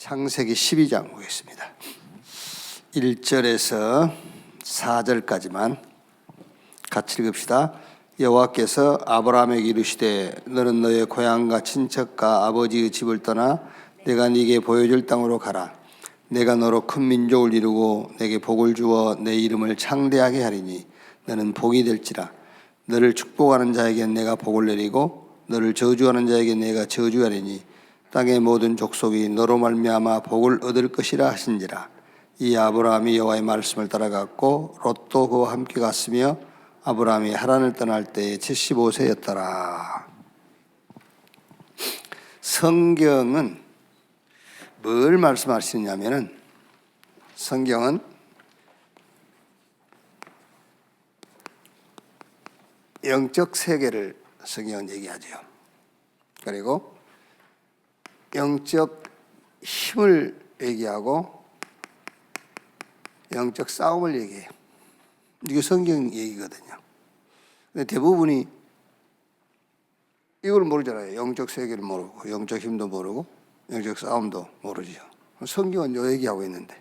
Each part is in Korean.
창세기 12장 보겠습니다. 1절에서 4절까지만 같이 읽읍시다. 여호와께서 아브라함에게 이르시되 너는 너의 고향과 친척과 아버지의 집을 떠나 내가 네게 보여줄 땅으로 가라. 내가 너로 큰 민족을 이루고 내게 복을 주어 내 이름을 창대하게 하리니 너는 복이 될지라. 너를 축복하는 자에게 내가 복을 내리고 너를 저주하는 자에게 내가 저주하리니 땅의 모든 족속이 너로 말미암아 복을 얻을 것이라 하신지라. 이 아브라함이 여호와의 말씀을 따라갔고 롯도 그와 함께 갔으며 아브라함이 하란을 떠날 때에 75세였더라. 성경은 뭘 말씀하시느냐면은 성경은 영적 세계를 성경은 얘기하죠. 그리고 영적 힘을 얘기하고 영적 싸움을 얘기해요. 이게 성경 얘기거든요. 근데 대부분이 이걸 모르잖아요. 영적 세계를 모르고 영적 힘도 모르고 영적 싸움도 모르죠. 성경은 요 얘기하고 있는데.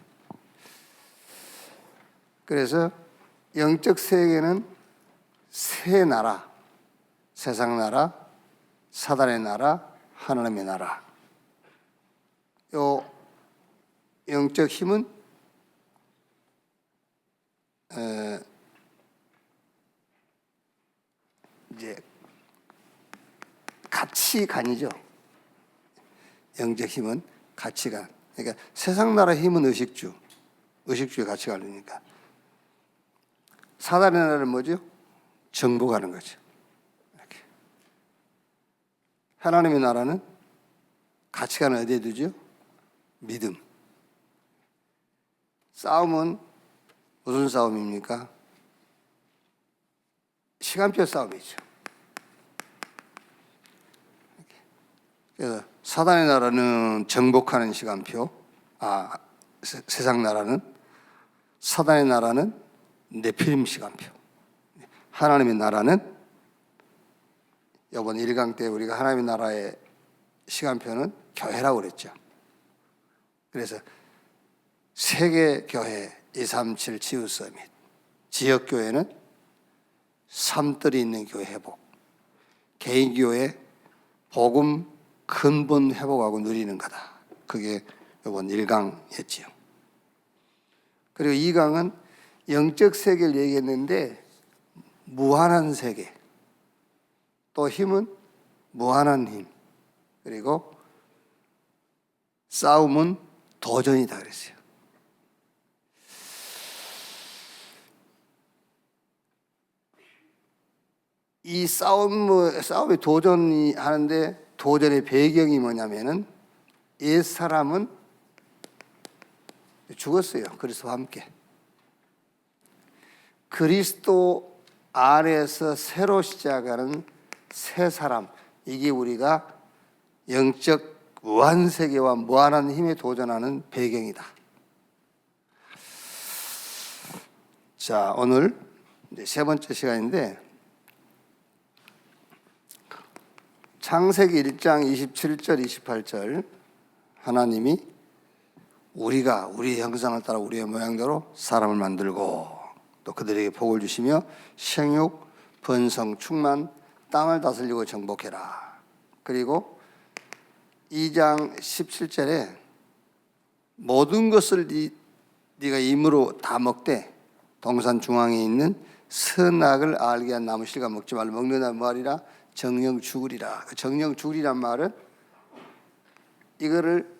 그래서 영적 세계는 세 나라, 세상 나라, 사단의 나라, 하나님의 나라. 요 영적 힘은 이제 가치관이죠. 영적 힘은 가치관. 그러니까 세상 나라 힘은 의식주의 가치관이니까. 사단의 나라는 뭐죠? 정복하는 거죠. 이렇게. 하나님의 나라는 가치관을 어디에 두죠? 믿음. 싸움은 무슨 싸움입니까? 시간표 싸움이죠. 그래서 사단의 나라는 정복하는 시간표, 세상 나라는, 사단의 나라는 네피림 시간표. 하나님의 나라는 이번 1강 때 우리가 하나님의 나라의 시간표는 교회라고 그랬죠. 그래서 세계교회 237 치유서밋, 지역교회는 삶들이 있는 교회 회복, 개인교회 복음 근본 회복하고 누리는 거다. 그게 이번 1강이었지요. 그리고 2강은 영적 세계를 얘기했는데 무한한 세계, 또 힘은 무한한 힘, 그리고 싸움은 도전이다 그랬어요. 이 싸움에 도전이 하는데 도전의 배경이 뭐냐면은 옛사람은 죽었어요. 그리스도와 함께. 그리스도 안에서 새로 시작하는 새 사람, 이게 우리가 영적 무한세계와 무한한 힘에 도전하는 배경이다. 자, 오늘 이제 세 번째 시간인데 창세기 1장 27절 28절 하나님이 우리가 우리의 형상을 따라 우리의 모양대로 사람을 만들고 또 그들에게 복을 주시며 생육, 번성, 충만, 땅을 다스리고 정복해라. 그리고 2장 17절에 모든 것을 네가 임으로 다 먹되 동산 중앙에 있는 선악을 알게 한 나무 실과 먹지 말라. 먹는다 말이라 정령 죽으리라. 정령 죽으리란 말은 이거를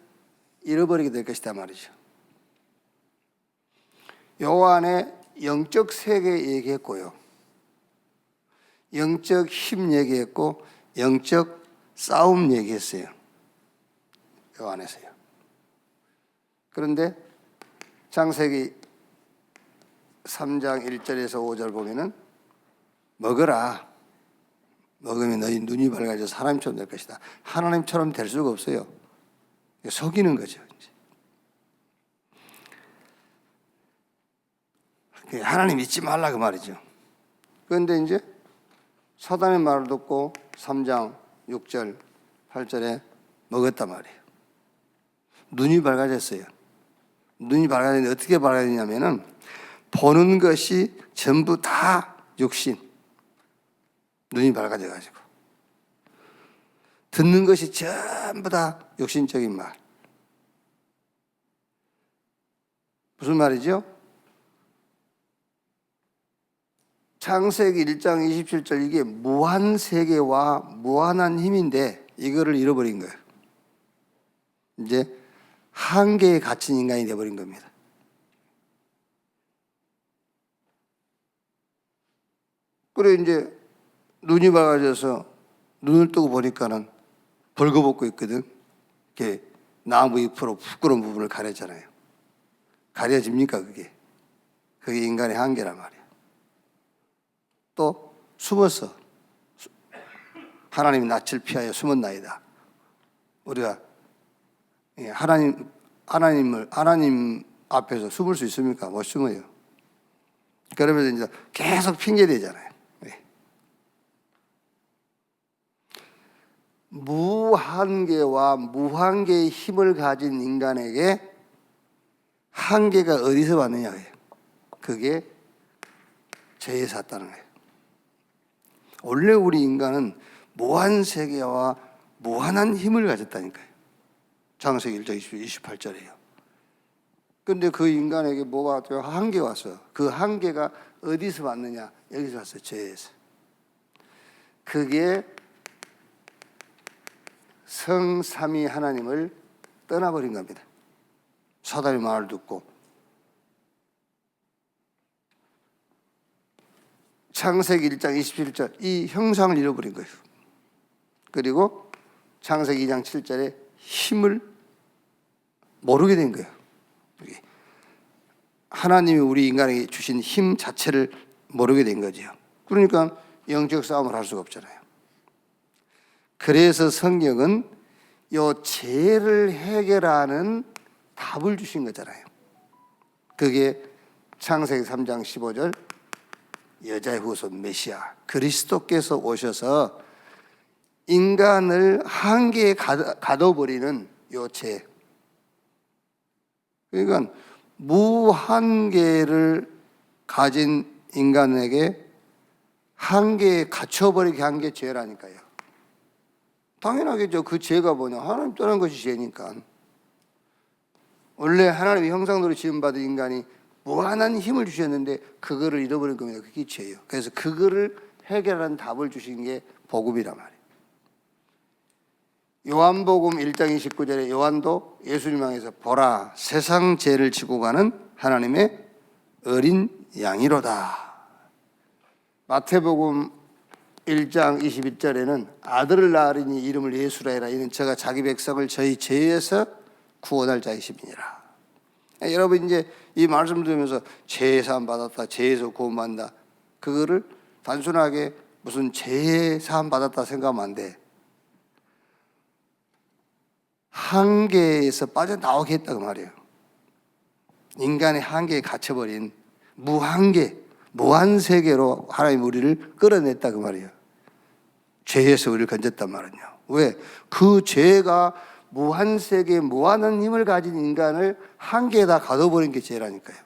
잃어버리게 될 것이다 말이죠. 요 안에 영적 세계 얘기했고요, 영적 힘 얘기했고 영적 싸움 얘기했어요. 요 안에서요. 그런데 창세기 3장 1절에서 5절 보면은 먹어라. 먹으면 너희 눈이 밝아져 사람처럼 될 것이다. 하나님처럼 될 수가 없어요. 속이는 거죠. 하나님 믿지 말라 그 말이죠. 그런데 이제 사단의 말을 듣고 3장 6절 8절에 먹었단 말이에요. 눈이 밝아졌어요. 눈이 밝아졌는데 어떻게 밝아졌냐면은 보는 것이 전부 다 육신. 눈이 밝아져가지고. 듣는 것이 전부 다 육신적인 말. 무슨 말이죠? 창세기 1장 27절 이게 무한 세계와 무한한 힘인데 이거를 잃어버린 거예요. 이제 한계에 갇힌 인간이 되어버린 겁니다. 그래 이제 눈이 밝아져서 눈을 뜨고 보니까는 벌거벗고 있거든. 이렇게 나무 잎으로 부끄러운 부분을 가렸잖아요. 가려집니까 그게? 그게 인간의 한계란 말이야. 또 숨었어. 하나님이 낯을 피하여 숨었나이다. 우리가 하나님 앞에서 숨을 수 있습니까? 못 숨어요. 그러면서 이제 계속 핑계 대잖아요. 무한계와 무한계의 힘을 가진 인간에게 한계가 어디서 왔느냐예요. 그게 죄에서 왔다는 거예요. 원래 우리 인간은 무한 세계와 무한한 힘을 가졌다니까요. 창세기 1장 28절이에요. 그런데 그 인간에게 뭐가 왔죠? 한계가 왔어. 그 한계가 어디서 왔느냐? 여기서 왔어요. 죄에서. 그게 성삼위 하나님을 떠나버린 겁니다. 사단의 말을 듣고 창세기 1장 27절 이 형상을 잃어버린 거예요. 그리고 창세기 2장 7절에 힘을 모르게 된 거예요. 하나님이 우리 인간에게 주신 힘 자체를 모르게 된 거죠. 그러니까 영적 싸움을 할 수가 없잖아요. 그래서 성경은 이 죄를 해결하는 답을 주신 거잖아요. 그게 창세기 3장 15절 여자의 후손 메시아 그리스도께서 오셔서 인간을 한계에 가둬버리는 요 죄. 그러니까 무한계를 가진 인간에게 한계에 갇혀버리게 한 게 죄라니까요. 당연하겠죠. 그 죄가 뭐냐? 하나님 떠난 것이 죄니까. 원래 하나님의 형상대로 지음받은 인간이 무한한 힘을 주셨는데 그거를 잃어버린 겁니다. 그게 죄예요. 그래서 그거를 해결하는 답을 주신 게 복음이란 말이에요. 요한복음 1장 29절에 요한도 예수님 향해서 보라 세상 죄를 지고 가는 하나님의 어린 양이로다. 마태복음 1장 21절에는 아들을 낳으리니 이름을 예수라 해라. 이는 저가 자기 백성을 저희 죄에서 구원할 자이심이니라. 여러분 이제 이 말씀 들으면서 죄 사함 받았다, 죄에서 구원받는다. 그거를 단순하게 무슨 죄 사함 받았다 생각하면 안 돼. 한계에서 빠져나오게 했다고 말이에요. 인간의 한계에 갇혀버린 무한계, 무한세계로 하나님 우리를 끌어냈다고 말이에요. 죄에서 우리를 건졌단 말은요. 왜? 그 죄가 무한세계, 무한한 힘을 가진 인간을 한계에다 가둬버린 게 죄라니까요.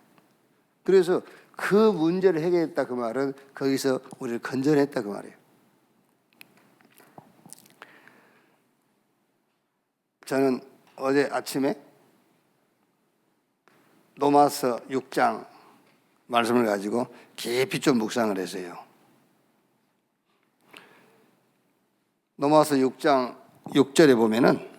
그래서 그 문제를 해결했다 그 말은 거기서 우리를 건져냈다 그 말이에요. 저는 어제 아침에 로마서 6장 말씀을 가지고 깊이 좀 묵상을 했어요. 로마서 6장 6절에 보면은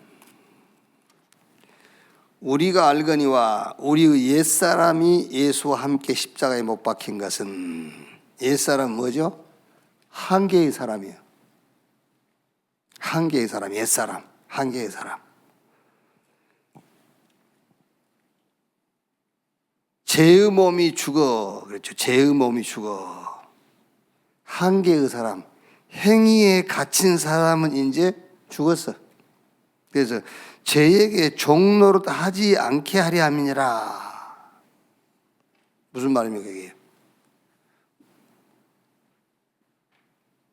우리가 알거니와 우리의 옛사람이 예수와 함께 십자가에 못 박힌 것은 옛사람 뭐죠? 한계의 사람이에요. 한계의 사람, 옛사람, 한계의 사람. 죄의 몸이 죽어. 그렇죠. 죄의 몸이 죽어. 한계의 사람, 행위에 갇힌 사람은 이제 죽었어. 그래서 죄에게 종노릇 하지 않게 하려 함이니라. 무슨 말입니까 이게?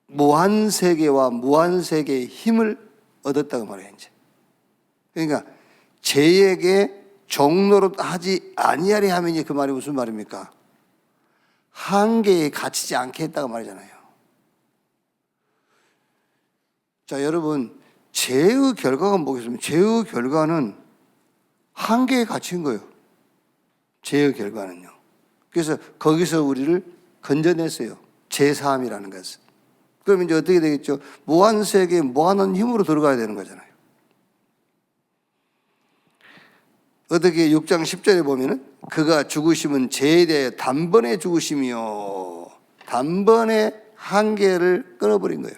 무한세계와 무한세계의 힘을 얻었다고 말해요 이제. 그러니까 죄에게 종노릇 하지 아니하리 하면 그 말이 무슨 말입니까? 한계에 갇히지 않게 했다고 말이잖아요. 자, 여러분, 죄의 결과가 뭐겠습니까? 죄의 결과는 한계에 갇힌 거예요. 죄의 결과는요. 그래서 거기서 우리를 건져냈어요. 죄사함이라는 것은. 그럼 이제 어떻게 되겠죠? 무한세계에 무한한 힘으로 들어가야 되는 거잖아요. 어떻게 6장 10절에 보면은 그가 죽으심은 죄에 대해 단번에 죽으심이요. 단번에 한계를 끊어버린 거예요.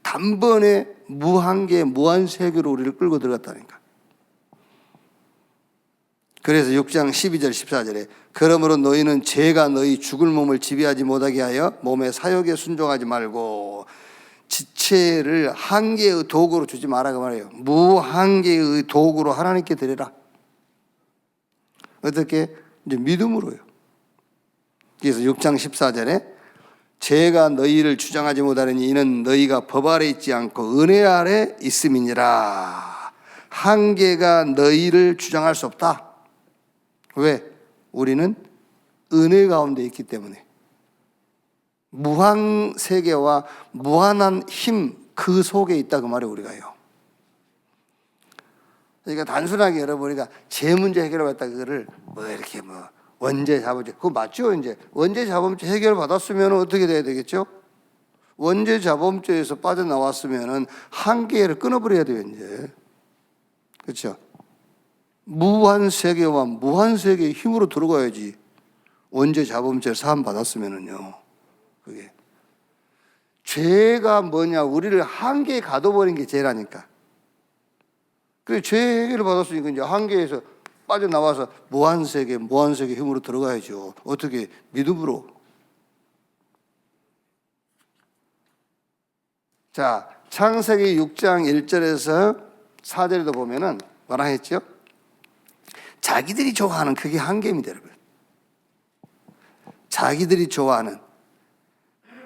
단번에 무한계, 무한세계로 우리를 끌고 들어갔다니까. 그래서 6장 12절 14절에 그러므로 너희는 죄가 너희 죽을 몸을 지배하지 못하게 하여 몸의 사욕에 순종하지 말고 지체를 한계의 도구로 주지 말라고 말해요. 무한계의 도구로 하나님께 드려라. 어떻게? 이제 믿음으로요. 그래서 6장 14절에 죄가 너희를 주장하지 못하느니 이는 너희가 법 아래 있지 않고 은혜 아래 있음이니라. 한계가 너희를 주장할 수 없다. 왜? 우리는 은혜 가운데 있기 때문에. 무한 세계와 무한한 힘 그 속에 있다 그 말이에요. 우리가요. 그러니까 단순하게 여러분이가 제 문제 해결받았다 그거를 뭐 이렇게 뭐 원죄 자범죄 그거 맞죠? 이제 원죄 자범죄 해결 받았으면 어떻게 돼야 되겠죠? 원죄 자범죄에서 빠져나왔으면은 한계를 끊어버려야 돼요. 이제 그렇죠? 무한 세계와 무한 세계의 힘으로 들어가야지. 원죄 자범죄 사함 받았으면은요. 그게 죄가 뭐냐? 우리를 한계에 가둬버린 게 죄라니까. 그래 죄 해결을 받았으니까 이제 한계에서 빠져나와서 무한 세계 힘으로 들어가야죠. 어떻게? 믿음으로. 자, 창세기 6장 1절에서 4절에도 보면은 뭐라 했죠? 자기들이 좋아하는 그게 한계입니다, 여러분. 자기들이 좋아하는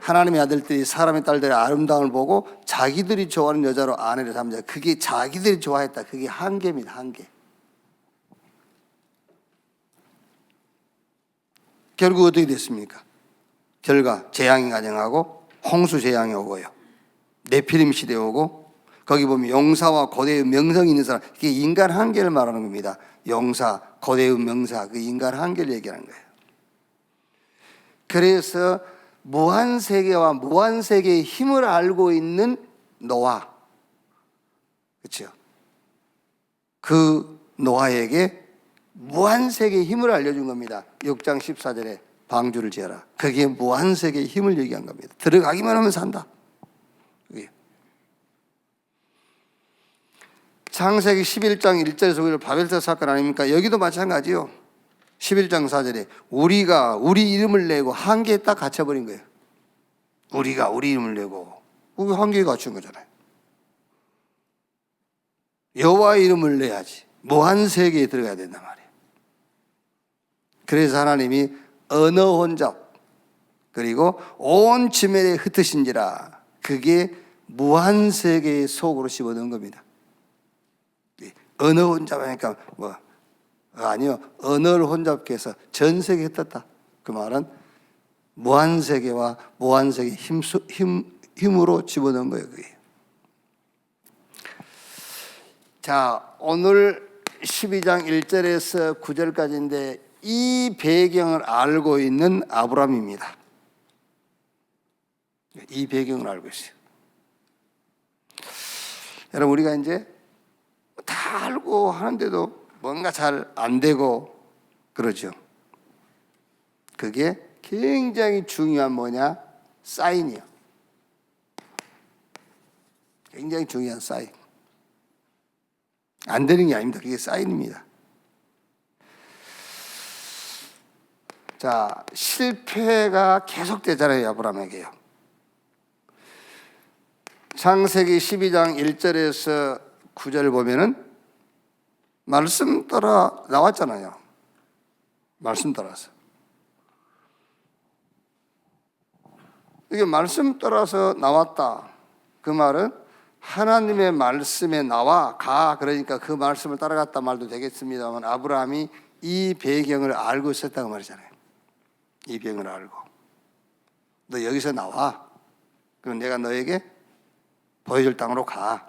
하나님의 아들들이 사람의 딸들의 아름다움을 보고 자기들이 좋아하는 여자로 아내를 삼자. 그게 자기들이 좋아했다. 그게 한계입니다, 한계. 결국 어떻게 됐습니까? 결과 재앙이 가정하고 홍수 재앙이 오고요. 네피림 시대 오고 거기 보면 용사와 고대의 명성이 있는 사람. 이게 인간 한계를 말하는 겁니다. 용사, 고대의 명사, 그 인간 한계를 얘기하는 거예요. 그래서 무한세계와 무한세계의 힘을 알고 있는 노아, 그렇죠? 그 노아에게 무한세계의 힘을 알려준 겁니다. 6장 14절에 방주를 지어라. 그게 무한세계의 힘을 얘기한 겁니다. 들어가기만 하면 산다. 그게. 창세기 11장 1절에서 우리가 바벨탑 사건 아닙니까? 여기도 마찬가지요. 11장 4절에 우리가 우리 이름을 내고 한계에 딱 갇혀버린 거예요. 우리가 우리 이름을 내고 그게 한계에 갇힌 거잖아요. 여호와의 이름을 내야지. 무한세계에 들어가야 된단 말이에요. 그래서 하나님이 언어 혼잡 그리고 온 지면에 흩으신지라 그게 무한세계의 속으로 집어넣은 겁니다. 언어 혼잡하니까 뭐 아니요. 언어를 혼잡케 해서 전 세계에 흩었다. 그 말은 무한세계와 무한세계 힘으로 집어넣은 거예요. 그게. 자, 오늘 12장 1절에서 9절까지인데 이 배경을 알고 있는 아브라함입니다. 이 배경을 알고 있어요. 여러분 우리가 이제 다 알고 하는데도 뭔가 잘 안 되고 그러죠. 그게 굉장히 중요한 뭐냐? 사인이요. 굉장히 중요한 사인. 안 되는 게 아닙니다. 그게 사인입니다. 자, 실패가 계속되잖아요. 아브라함에게요. 창세기 12장 1절에서 9절을 보면은 말씀 따라 나왔잖아요. 말씀 따라서. 이게 말씀 따라서 나왔다. 그 말은 하나님의 말씀에 나와 가, 그러니까 그 말씀을 따라갔다 말도 되겠습니다만 아브라함이 이 배경을 알고 있었다고 말이잖아요. 이 배경을 알고 너 여기서 나와, 그럼 내가 너에게 보여줄 땅으로 가.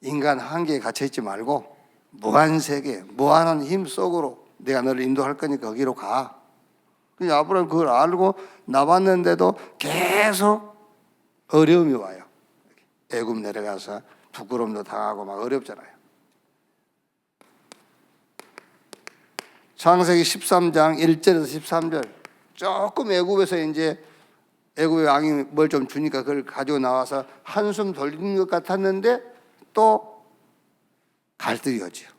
인간 한계에 갇혀있지 말고 무한 세계, 무한한 힘 속으로 내가 너를 인도할 거니까 거기로 가. 아브라함 그걸 알고 나왔는데도 계속 어려움이 와요. 애굽 내려가서 부끄러움도 당하고 막 어렵잖아요. 창세기 13장 1절에서 13절, 조금 애굽에서 이제 애굽의 왕이 뭘 좀 주니까 그걸 가지고 나와서 한숨 돌리는 것 같았는데 또 갈등이 오죠.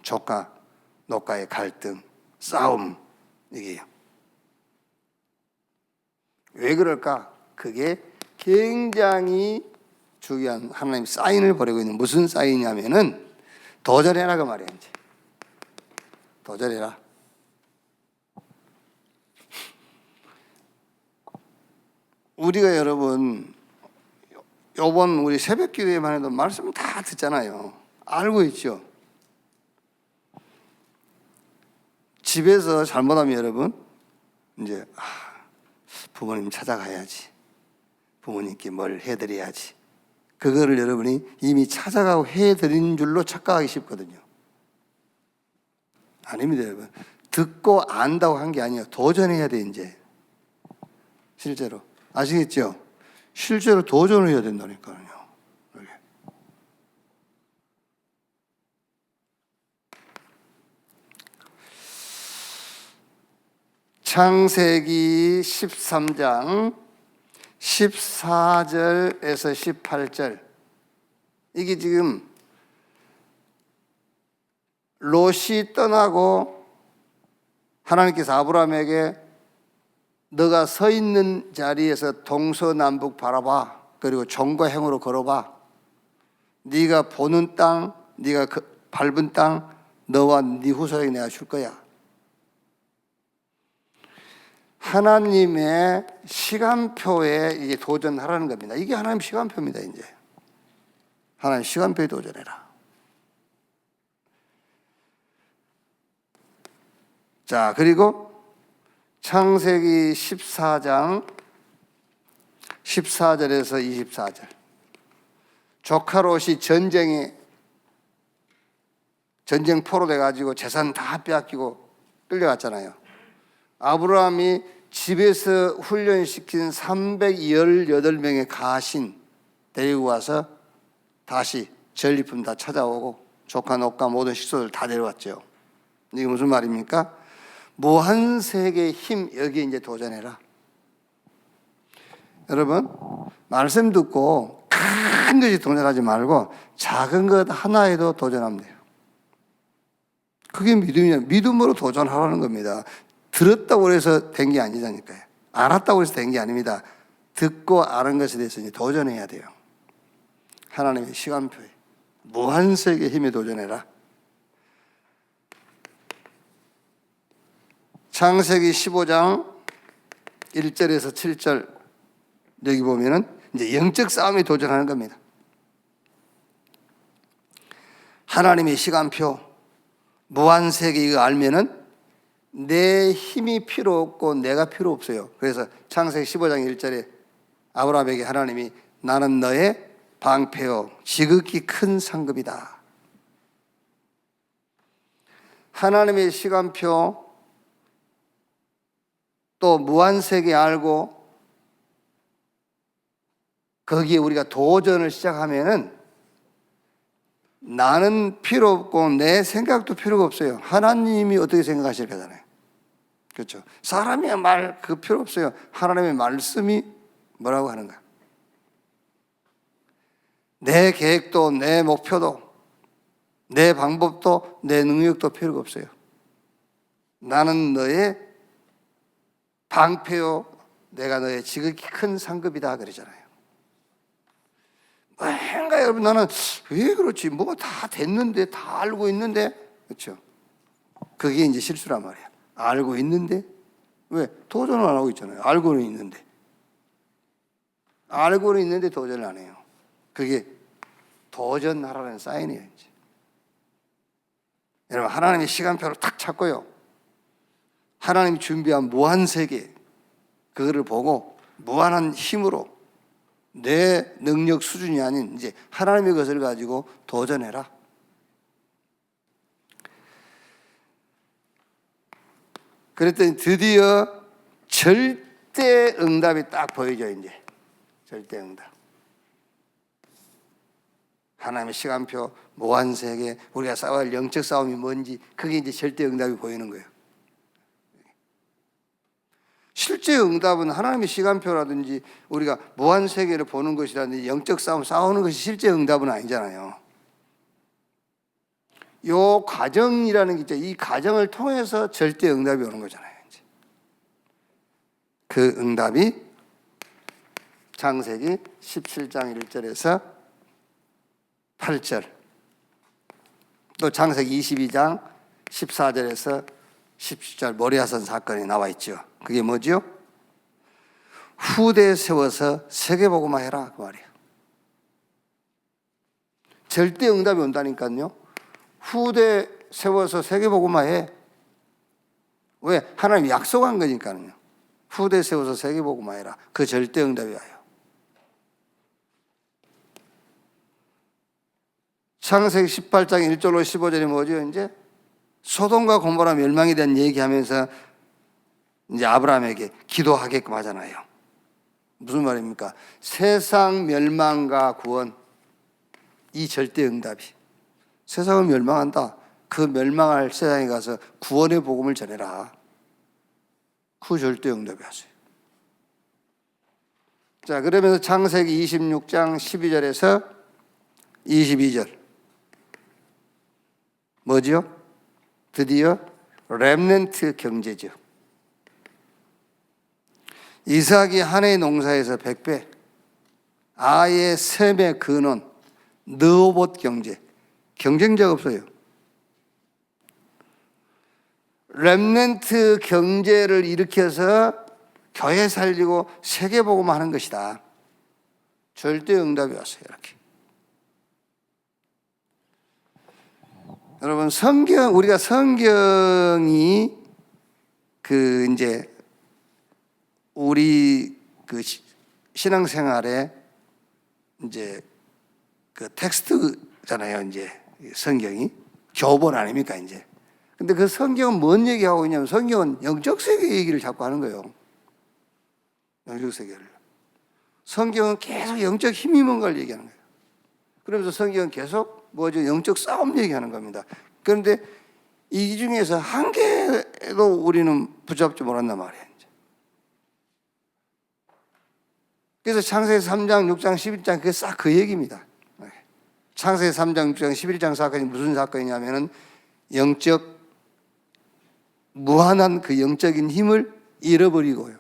조카, 노카의 갈등, 싸움, 이게요. 왜 그럴까? 그게 굉장히 중요한 하나님 사인을 보내고 있는, 무슨 사인이냐면은 도전해라 그 말이에요. 이제 도전해라. 우리가 여러분 요번 우리 새벽 기도에만 해도 말씀 다 듣잖아요. 알고 있죠. 집에서 잘못하면 여러분 이제 부모님 찾아가야지, 부모님께 뭘 해드려야지, 그거를 여러분이 이미 찾아가고 해드린 줄로 착각하기 쉽거든요. 아닙니다, 여러분. 듣고 안다고 한 게 아니에요. 도전해야 돼, 이제. 실제로. 아시겠죠? 실제로 도전을 해야 된다니까요. 창세기 13장 14절에서 18절, 이게 지금 롯이 떠나고 하나님께서 아브라함에게 너가 서 있는 자리에서 동서남북 바라봐, 그리고 종과 행으로 걸어봐. 네가 보는 땅, 네가 밟은 땅, 너와 네 후손에게 내가 줄 거야. 하나님의 시간표에 이제 도전하라는 겁니다. 이게 하나님 시간표입니다. 이제 하나님 시간표에 도전해라. 자, 그리고 창세기 14장 14절에서 24절, 조카 롯이 전쟁포로 돼가지고 재산 다 빼앗기고 끌려갔잖아요. 아브라함이 집에서 훈련시킨 318명의 가신 데리고 와서 다시 전리품 다 찾아오고 조카, 노카 모든 식소들 다 데려왔죠. 이게 무슨 말입니까? 무한세계의 힘, 여기에 이제 도전해라. 여러분, 말씀 듣고 큰 것이 도전하지 말고 작은 것 하나에도 도전하면 돼요. 그게 믿음이냐? 믿음으로 도전하라는 겁니다. 들었다고 해서 된 게 아니다니까요. 알았다고 해서 된 게 아닙니다. 듣고 아는 것에 대해서 이제 도전해야 돼요. 하나님의 시간표에 무한세계의 힘에 도전해라. 창세기 15장 1절에서 7절, 여기 보면은 이제 영적 싸움에 도전하는 겁니다. 하나님의 시간표, 무한세계 이거 알면은 내 힘이 필요 없고 내가 필요 없어요. 그래서 창세기 15장 1절에 아브라함에게 하나님이 나는 너의 방패요 지극히 큰 상급이다. 하나님의 시간표 또 무한세계 알고 거기에 우리가 도전을 시작하면은 나는 필요 없고 내 생각도 필요가 없어요. 하나님이 어떻게 생각하실 거잖아요. 그렇죠? 사람의 말 그 필요 없어요. 하나님의 말씀이 뭐라고 하는가? 내 계획도 내 목표도 내 방법도 내 능력도 필요가 없어요. 나는 너의 방패요 내가 너의 지극히 큰 상급이다 그러잖아요. 뭔가 여러분 나는 왜 그렇지? 뭐가 다 됐는데, 다 알고 있는데, 그렇죠? 그게 이제 실수란 말이야. 알고 있는데 왜 도전을 안 하고 있잖아요. 알고는 있는데 도전을 안 해요. 그게 도전하라는 사인이에요. 이제. 여러분, 하나님의 시간표를 탁 찾고요, 하나님이 준비한 무한 세계, 그거를 보고 무한한 힘으로 내 능력 수준이 아닌 이제 하나님의 것을 가지고 도전해라. 그랬더니 드디어 절대 응답이 딱 보이죠. 이제 절대 응답. 하나님의 시간표, 무한 세계, 우리가 싸워야 할 영적 싸움이 뭔지, 그게 이제 절대 응답이 보이는 거예요. 실제 응답은 하나님의 시간표라든지 우리가 무한 세계를 보는 것이라든지 영적 싸움 싸우는 것이 실제 응답은 아니잖아요. 요 과정이라는 게 있죠. 이 과정을 통해서 절대 응답이 오는 거잖아요. 이제. 그 응답이 창세기 17장 1절에서 8절, 또 창세기 22장 14절에서 17절 모리아선 사건이 나와 있죠. 그게 뭐죠? 후대 세워서 세계복음화 해라, 그 말이에요. 절대 응답이 온다니까요. 후대 세워서 세계복음화 해. 왜? 하나님이 약속한 거니까요. 후대 세워서 세계복음화 해라. 그 절대 응답이 와요. 창세기 18장 1절로 15절이 뭐죠? 이제 소돔과 고모라 멸망에 대한 얘기하면서 이제 아브라함에게 기도하게끔 하잖아요. 무슨 말입니까? 세상 멸망과 구원, 이 절대 응답이. 세상은 멸망한다. 그 멸망할 세상에 가서 구원의 복음을 전해라. 그 절대 응답이 하세요. 자, 그러면서 창세기 26장 12절에서 22절 뭐지요? 드디어 렘넌트 경제죠. 이삭이 한 해의 농사에서 100배, 아예 셈의 근원, 느오봇 경제, 경쟁자가 없어요. 렘넌트 경제를 일으켜서 교회 살리고 세계복음 하는 것이다. 절대 응답이 왔어요. 이렇게. 여러분, 우리가 성경이 이제 우리 신앙생활에 이제 텍스트잖아요. 이제 성경이 교본 아닙니까, 이제. 근데 그 성경은 뭔 얘기하고 있냐면, 성경은 영적 세계 얘기를 자꾸 하는 거예요. 영적 세계를. 성경은 계속 영적 힘이 뭔가를 얘기하는 거예요. 그러면서 성경은 계속 뭐죠? 영적 싸움 얘기하는 겁니다. 그런데 이 중에서 한 개도 우리는 붙잡지 못한단 말이에요. 이제. 그래서 창세기 3장, 6장, 11장 그게 싹 그 얘기입니다. 창세기 3장, 6장, 11장 사건이 무슨 사건이냐면은 영적 무한한 그 영적인 힘을 잃어버리고요.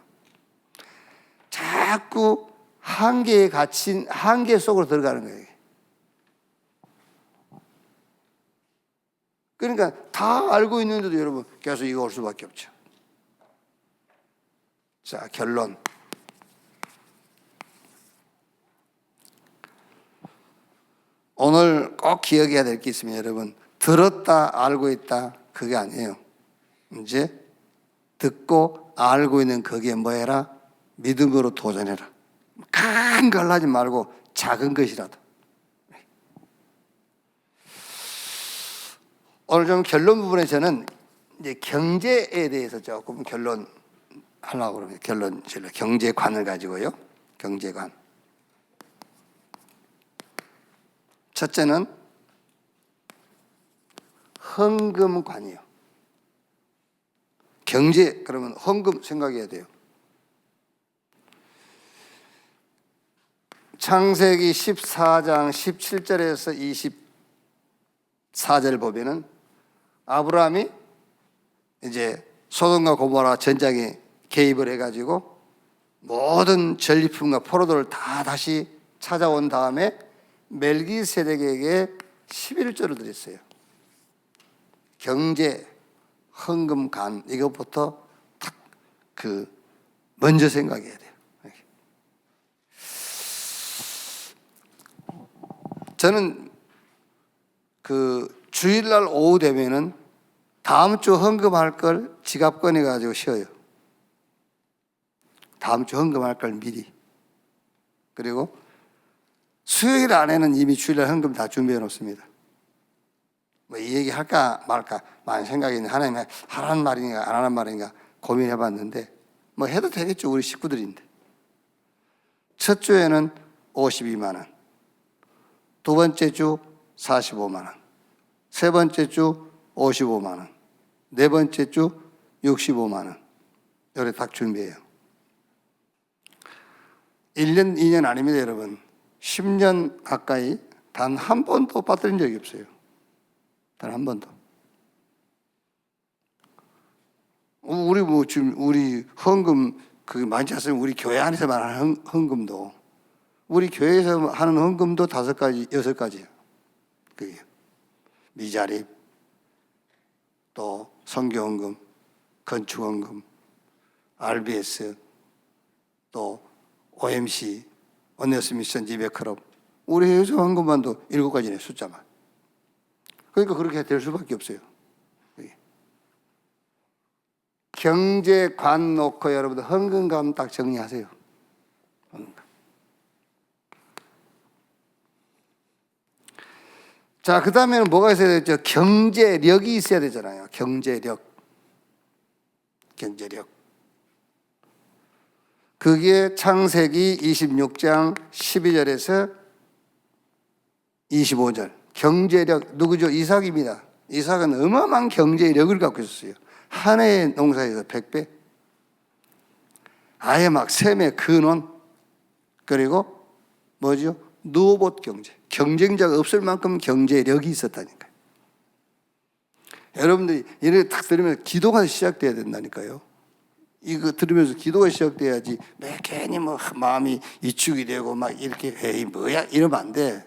자꾸 한계에 갇힌 한계 속으로 들어가는 거예요. 그러니까 다 알고 있는데도 여러분 계속 이거 올 수밖에 없죠. 자, 결론. 오늘 꼭 기억해야 될 게 있습니다. 여러분, 들었다 알고 있다 그게 아니에요. 이제 듣고 알고 있는 거기에 뭐 해라? 믿음으로 도전해라. 큰 걸 하지 말고 작은 것이라도. 오늘 좀 결론 부분에 저는 이제 경제에 대해서 조금 결론 하려고 그럽니다. 결론, 경제관을 가지고요. 경제관. 첫째는 헌금관이에요. 경제, 그러면 헌금 생각해야 돼요. 창세기 14장 17절에서 24절 보면은 아브라함이 이제 소돔과 고모라 전장에 개입을 해가지고 모든 전리품과 포로들을 다 다시 찾아온 다음에 멜기세덱에게 11조를 드렸어요. 경제, 헌금, 간 이것부터 딱 먼저 생각해야 돼요. 저는 그 주일날 오후 되면은 다음 주 헌금할 걸 지갑 꺼내 가지고 쉬어요. 다음 주 헌금할 걸 미리. 그리고 수요일 안에는 이미 주일날 헌금 다 준비해 놓습니다. 뭐 이 얘기 할까 말까 많은 생각이 있는데 하나님이 하라는 말인가 안 하는 말인가 고민해 봤는데 뭐 해도 되겠죠. 우리 식구들인데. 첫 주에는 52만 원, 두 번째 주 45만 원, 세 번째 주 55만 원, 네 번째 주 65만 원. 이렇게 딱 준비해요. 1년, 2년 아닙니다, 여러분. 10년 가까이 단 한 번도 빠뜨린 적이 없어요. 단 한 번도. 우리 뭐 지금 우리 헌금 그 많지 않으면 우리 교회 안에서만 하는 헌금도 우리 교회에서 하는 헌금도 5가지, 6가지예요. 그게 미자립, 또 선교헌금, 건축헌금, RBS, 또 OMC, 언네스 미션 지배클럽. 우리 회사 헌금만도 7가지네, 숫자만. 그러니까 그렇게 될 수밖에 없어요. 경제관 놓고 여러분들 헌금감 딱 정리하세요. 헌금감. 자, 그 다음에는 뭐가 있어야 되죠? 경제력이 있어야 되잖아요. 경제력. 경제력. 그게 창세기 26장 12절에서 25절. 경제력, 누구죠? 이삭입니다. 이삭은 어마어마한 경제력을 갖고 있었어요. 한 해의 농사에서 100배. 아예 막 셈의 근원. 그리고 뭐죠? 누봇 경제. 경쟁자가 없을 만큼 경제력이 있었다니까요. 여러분들이 이렇게 딱 들으면 기도가 시작돼야 된다니까요. 이거 들으면서 기도가 시작돼야지 왜 괜히 뭐 마음이 위축이 되고 막 이렇게 에이 뭐야 이러면 안 돼.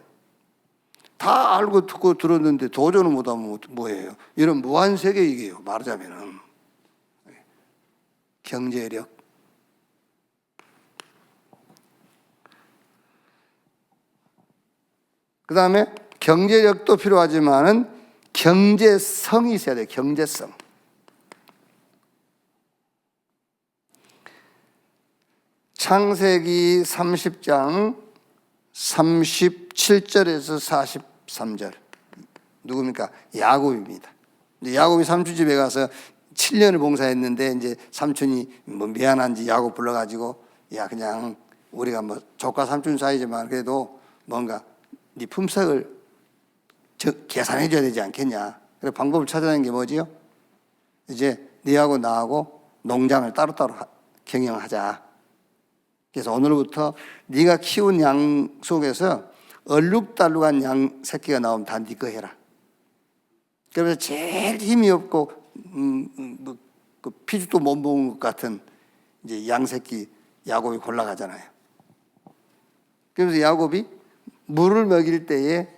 다 알고 듣고 들었는데 도전을 못하면 뭐예요? 이런 무한 세계이게요. 말하자면은 경제력. 그 다음에 경제력도 필요하지만은 경제성이 있어야 돼요. 경제성. 창세기 30장 37절에서 43절. 누굽니까? 야곱입니다. 야곱이 삼촌 집에 가서 7년을 봉사했는데 이제 삼촌이 뭐 미안한지 야곱 불러가지고 야 그냥 우리가 뭐 조카 삼촌 사이지만 그래도 뭔가 네 품삯을 계산해 줘야 되지 않겠냐. 그래서 방법을 찾아낸 게 뭐지요? 이제 네하고 나하고 농장을 따로따로 경영하자. 그래서 오늘부터 네가 키운 양 속에서 얼룩달룩한 양 새끼가 나오면 다 네 거 해라. 그래서 제일 힘이 없고 그 피죽도 못 먹은 것 같은 이제 양 새끼 야곱이 골라가잖아요. 그래서 야곱이 물을 먹일 때에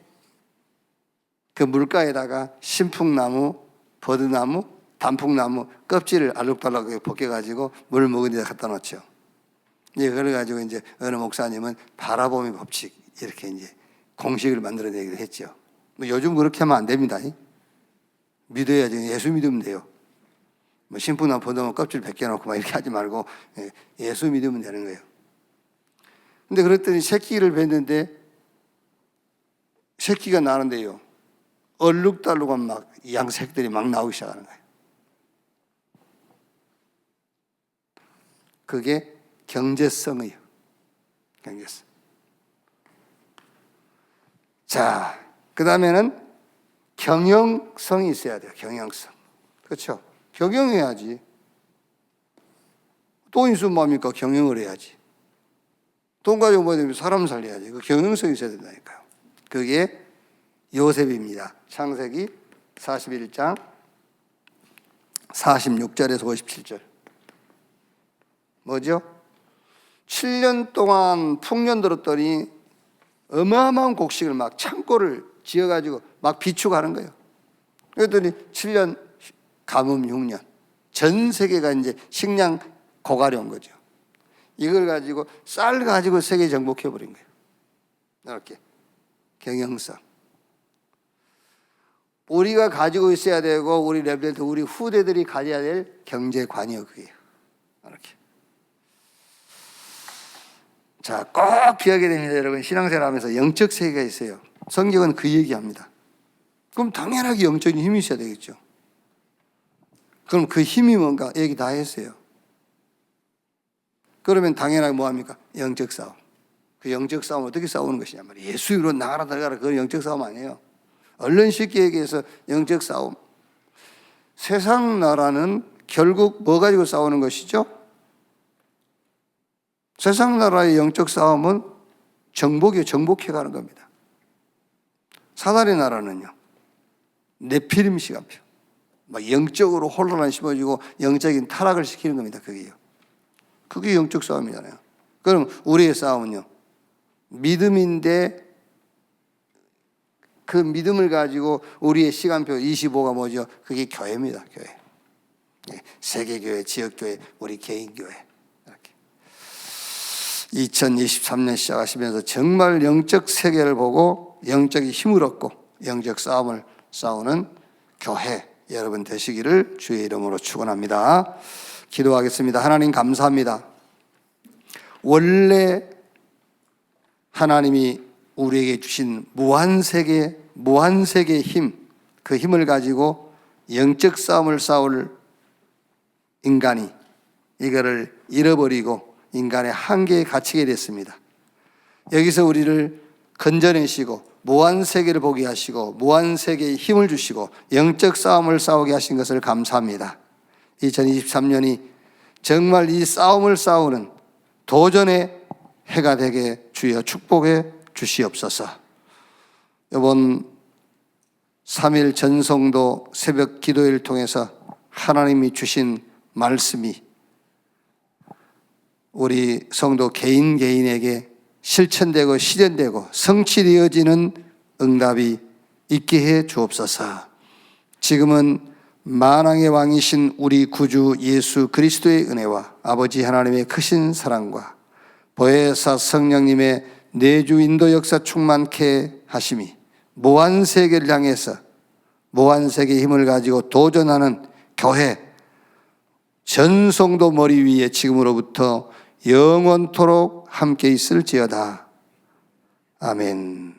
그 물가에다가 신풍나무, 버드나무, 단풍나무 껍질을 알록달록하게 벗겨가지고 물을 먹은 데다 갖다 놓죠. 이제 그래가지고 이제 어느 목사님은 바라봄의 법칙 이렇게 이제 공식을 만들어내기도 했죠. 뭐 요즘 그렇게 하면 안 됩니다. 믿어야지. 예수 믿으면 돼요. 뭐 신풍나무, 버드나무 껍질 벗겨놓고 막 이렇게 하지 말고 예수 믿으면 되는 거예요. 근데 그랬더니 새끼를 뵀는데 새끼가 나는데요. 얼룩달룩한 막 양새끼들이 막 나오기 시작하는 거예요. 그게 경제성이에요. 경제성. 자, 그 다음에는 경영성이 있어야 돼요. 경영성. 그렇죠? 경영해야지. 돈 있으면 뭐합니까? 경영을 해야지. 돈 가지고 뭐 되면 사람 살려야지. 그 경영성이 있어야 된다니까요. 그게 요셉입니다. 창세기 41장 46절에서 57절. 뭐죠? 7년 동안 풍년 들었더니 어마어마한 곡식을 막 창고를 지어가지고 막 비축하는 거예요. 그랬더니 7년 가뭄 6년. 전 세계가 이제 식량 고갈이 온 거죠. 이걸 가지고 쌀 가지고 세계 정복해버린 거예요. 이렇게 경영성. 우리가 가지고 있어야 되고 우리 렘넌트, 우리 후대들이 가져야 될 경제관이요, 그게요. 이렇게. 자, 꼭 기억해야 됩니다, 여러분. 신앙생활하면서 영적 세계가 있어요. 성경은 그 얘기합니다. 그럼 당연하게 영적인 힘이 있어야 되겠죠. 그럼 그 힘이 뭔가 얘기 다 했어요. 그러면 당연하게 뭐합니까? 영적 싸움. 그 영적 싸움 어떻게 싸우는 것이냐 말이에요. 예수 이름으로 나가라 들어가라. 그건 영적 싸움 아니에요. 얼른 쉽게 얘기해서 영적 싸움. 세상 나라는 결국 뭐 가지고 싸우는 것이죠? 세상 나라의 영적 싸움은 정복해 가는 겁니다. 사단의 나라는요, 네피림 시간표. 막 영적으로 혼란을 심어주고 영적인 타락을 시키는 겁니다. 그게요. 그게 영적 싸움이잖아요. 그럼 우리의 싸움은요, 믿음인데 그 믿음을 가지고 우리의 시간표 25가 뭐죠? 그게 교회입니다. 교회. 세계교회, 지역교회, 우리 개인교회. 이렇게. 2023년 시작하시면서 정말 영적 세계를 보고 영적인 힘을 얻고 영적 싸움을 싸우는 교회 여러분 되시기를 주의 이름으로 축원합니다. 기도하겠습니다. 하나님 감사합니다. 원래 하나님이 우리에게 주신 무한세계의 힘, 그 힘을 가지고 영적 싸움을 싸울 인간이 이거를 잃어버리고 인간의 한계에 갇히게 됐습니다. 여기서 우리를 건져내시고 무한세계를 보게 하시고 무한세계의 힘을 주시고 영적 싸움을 싸우게 하신 것을 감사합니다. 2023년이 정말 이 싸움을 싸우는 도전의 해가 되게 주여 축복해 주시옵소서. 이번 3일 전성도 새벽 기도회를 통해서 하나님이 주신 말씀이 우리 성도 개인에게 실천되고 실현되고 성취되어지는 응답이 있게 해 주옵소서. 지금은 만왕의 왕이신 우리 구주 예수 그리스도의 은혜와 아버지 하나님의 크신 사랑과 보혜사 성령님의 내주 인도 역사 충만케 하심이 무한세계를 향해서 무한세계의 힘을 가지고 도전하는 교회 전성도 머리 위에 지금으로부터 영원토록 함께 있을지어다. 아멘.